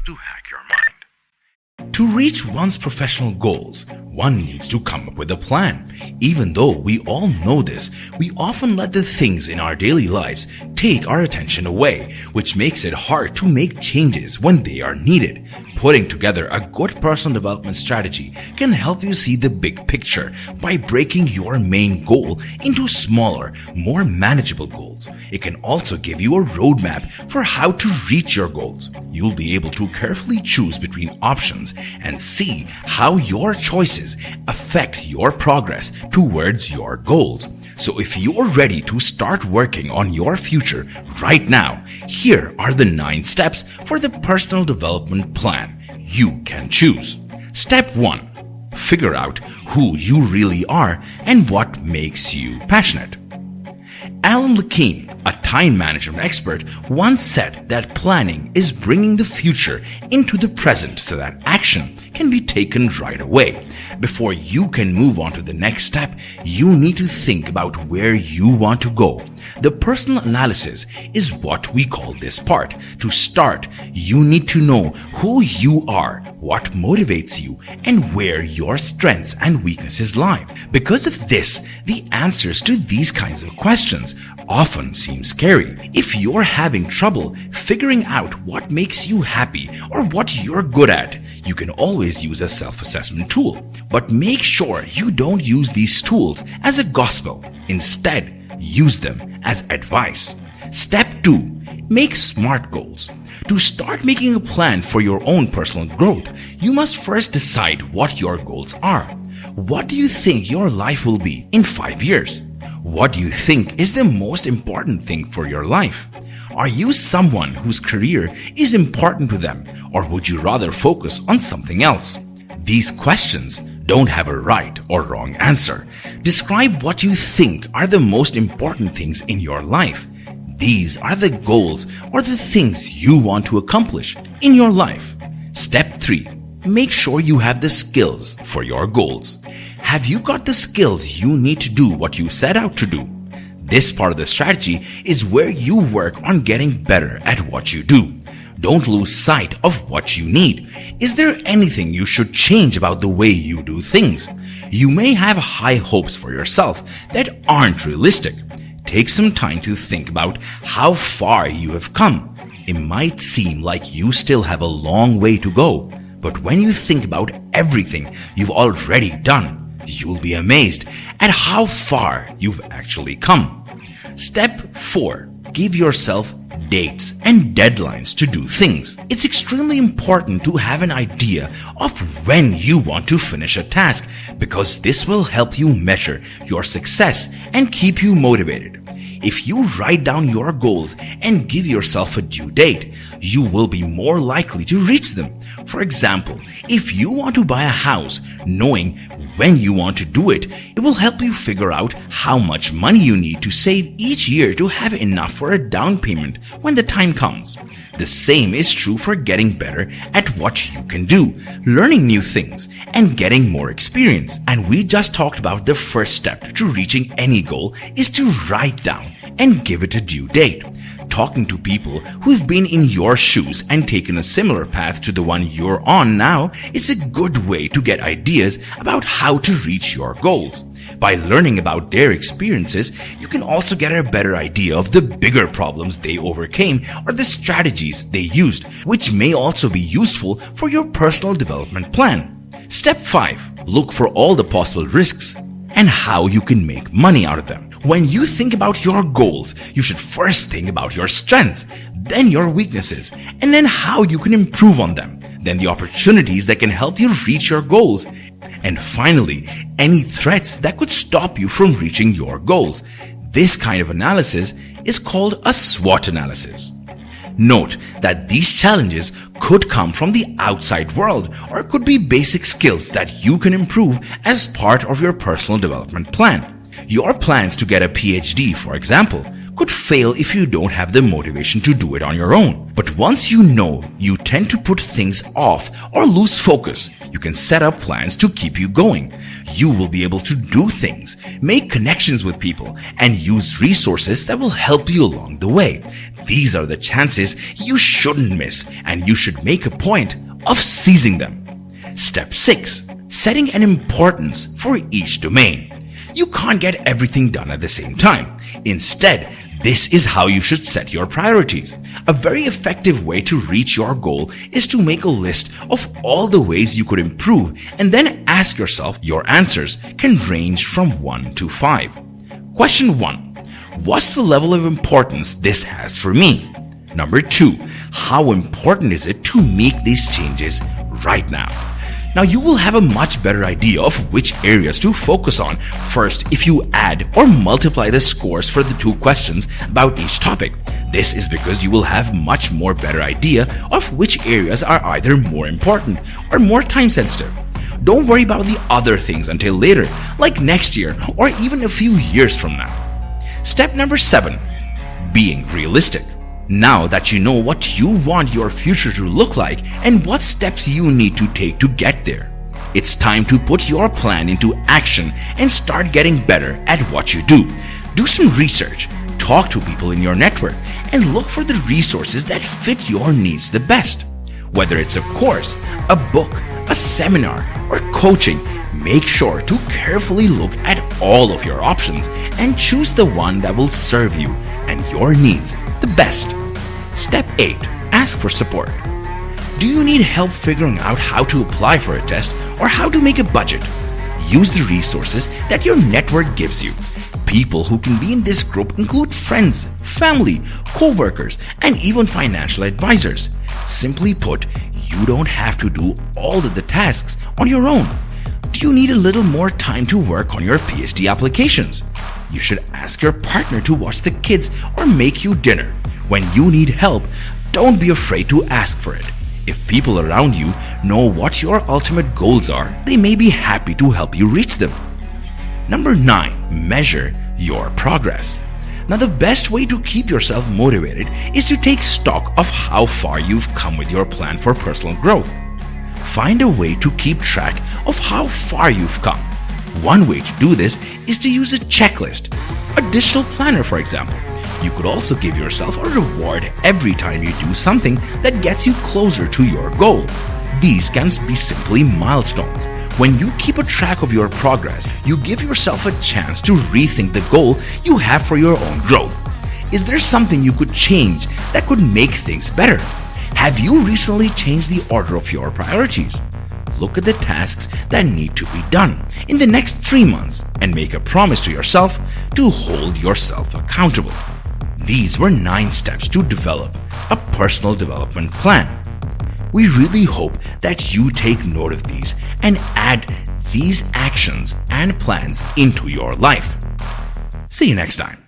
to hack your mind. To reach one's professional goals, one needs to come up with a plan. Even though we all know this, we often let the things in our daily lives take our attention away, which makes it hard to make changes when they are needed. Putting together a good personal development strategy can help you see the big picture by breaking your main goal into smaller, more manageable goals. It can also give you a roadmap for how to reach your goals. You'll be able to carefully choose between options and see how your choices affect your progress towards your goals. So if you're ready to start working on your future right now, here are the 9 steps for the personal development plan you can choose. Step 1. Figure out who you really are and what makes you passionate. Alan Levine, a time management expert, once said that planning is bringing the future into the present so that action can be taken right away. Before you can move on to the next step, you need to think about where you want to go. The personal analysis is what we call this part. To start, you need to know who you are, what motivates you, and where your strengths and weaknesses lie. Because of this, the answers to these kinds of questions often seem scary. If you're having trouble figuring out what makes you happy or what you're good at, you can always use a self-assessment tool. But make sure you don't use these tools as a gospel. Instead, use them as advice. Step 2. Make SMART goals. To start making a plan for your own personal growth, you must first decide what your goals are. What do you think your life will be in 5 years? What do you think is the most important thing for your life? Are you someone whose career is important to them, or would you rather focus on something else? These questions don't have a right or wrong answer. Describe what you think are the most important things in your life. These are the goals or the things you want to accomplish in your life. Step 3. Make sure you have the skills for your goals. Have you got the skills you need to do what you set out to do? This part of the strategy is where you work on getting better at what you do. Don't lose sight of what you need. Is there anything you should change about the way you do things? You may have high hopes for yourself that aren't realistic. Take some time to think about how far you have come. It might seem like you still have a long way to go, but when you think about everything you've already done, you'll be amazed at how far you've actually come. Step 4. Give yourself dates and deadlines to do things. It's extremely important to have an idea of when you want to finish a task, because this will help you measure your success and keep you motivated. If you write down your goals and give yourself a due date, you will be more likely to reach them. For example, if you want to buy a house, knowing when you want to do it, it will help you figure out how much money you need to save each year to have enough for a down payment when the time comes. The same is true for getting better at what you can do, learning new things, and getting more experience. And we just talked about the first step to reaching any goal is to write down and give it a due date. Talking to people who've been in your shoes and taken a similar path to the one you're on now is a good way to get ideas about how to reach your goals. By learning about their experiences, you can also get a better idea of the bigger problems they overcame or the strategies they used, which may also be useful for your personal development plan. Step 5. Look for all the possible risks and how you can make money out of them. When you think about your goals, you should first think about your strengths, then your weaknesses, and then how you can improve on them, then the opportunities that can help you reach your goals, and finally, any threats that could stop you from reaching your goals. This kind of analysis is called a SWOT analysis. Note that these challenges could come from the outside world or could be basic skills that you can improve as part of your personal development plan. Your plans to get a PhD, for example, could fail if you don't have the motivation to do it on your own. But once you know you tend to put things off or lose focus, you can set up plans to keep you going. You will be able to do things, make connections with people, and use resources that will help you along the way. these are the chances you shouldn't miss, and you should make a point of seizing them. Step 6. Setting an importance for each domain. You can't get everything done at the same time. Instead, this is how you should set your priorities. A very effective way to reach your goal is to make a list of all the ways you could improve and then ask yourself. Your answers can range from 1 to 5. Question 1. What's the level of importance this has for me? Number 2. How important is it to make these changes right now? Now you will have a much better idea of which areas to focus on first if you add or multiply the scores for the 2 questions about each topic. This is because you will have much more better idea of which areas are either more important or more time sensitive. Don't worry about the other things until later, like next year or even a few years from now. Step number 7. Being realistic. Now that you know what you want your future to look like and what steps you need to take to get there, it's time to put your plan into action and start getting better at what you do. Do some research, talk to people in your network, and look for the resources that fit your needs the best. Whether it's a course, a book, a seminar, or coaching, make sure to carefully look at all of your options and choose the one that will serve you and your needs the best. Step 8. Ask for support. Do you need help figuring out how to apply for a test or how to make a budget? Use the resources that your network gives you. People who can be in this group include friends, family, co-workers, and even financial advisors. Simply put, you don't have to do all of the tasks on your own. Do you need a little more time to work on your PhD applications? You should ask your partner to watch the kids or make you dinner. When you need help, don't be afraid to ask for it. If people around you know what your ultimate goals are, they may be happy to help you reach them. Number 9. Measure your progress. Now, the best way to keep yourself motivated is to take stock of how far you've come with your plan for personal growth. Find a way to keep track of how far you've come. One way to do this is to use a checklist, a digital planner, for example. You could also give yourself a reward every time you do something that gets you closer to your goal. These can be simply milestones. When you keep a track of your progress, you give yourself a chance to rethink the goal you have for your own growth. Is there something you could change that could make things better? Have you recently changed the order of your priorities? Look at the tasks that need to be done in the next 3 months and make a promise to yourself to hold yourself accountable. These were 9 steps to develop a personal development plan. We really hope that you take note of these and add these actions and plans into your life. See you next time.